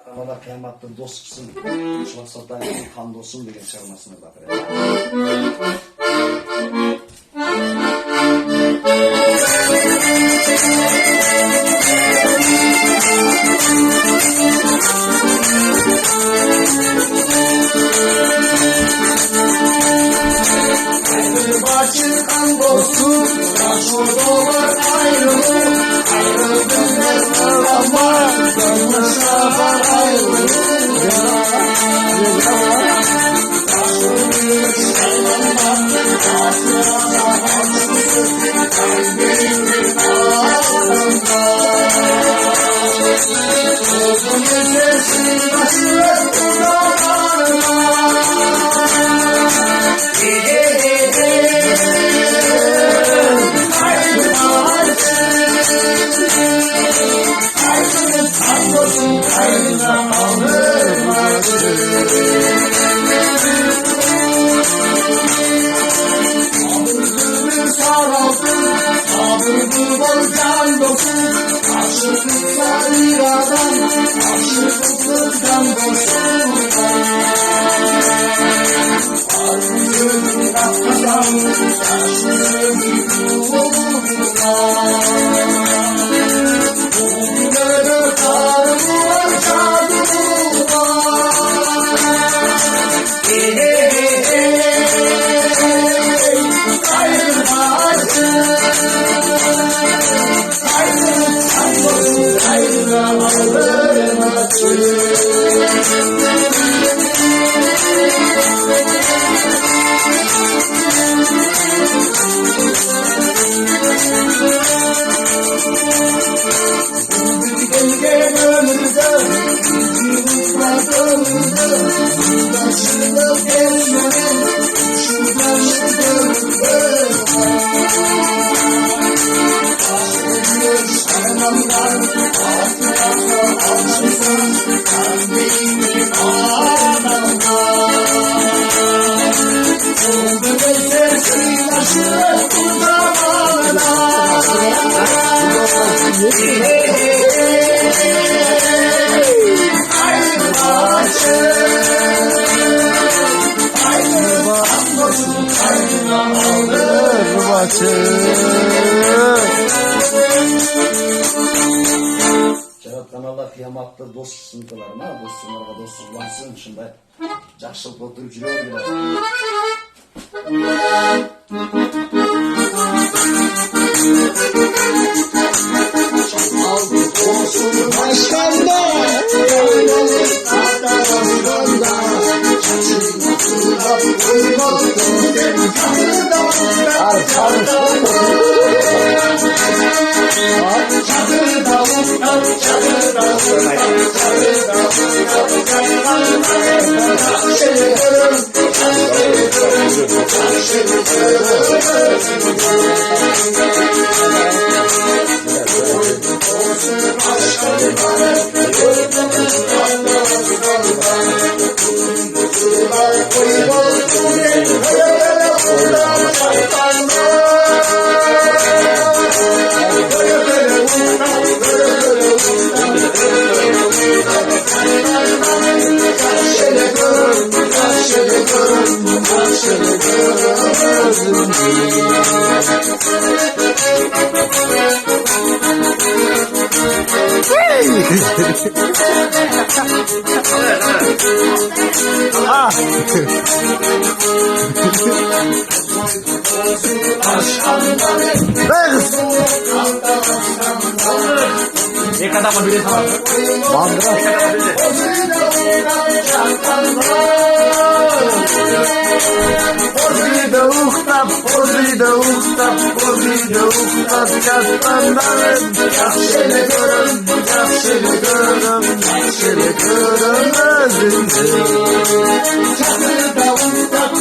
Bana kıyamatlı dostsun, şulasattan hamdolsun degan çağırmasını bakır. Açıkan dostum, yaşlı dolar ayrılık, ayrıldığında sırlama, yanlışa var ayrılık. Yaşlı bir sırlama, hatıra haksızlık, kalbimin ağzında. Sözümün sesi taşıyor kulağına. Kanalda kıyamatlı dost sınıflarıma, dostlarına dostsuzlansın. Şimdi жақсылық oturup жүрüyor biraz. Olsun başkanda, yalnızlık hatarasında, çatışında uyumaktım ben kanıda, Ne kadar mı bilet var? Bandıra. Ne kadar mı bilet? Pozida uxtab, yaslanlarım, yaxşili görüm özümdür. Çadırda uxtab,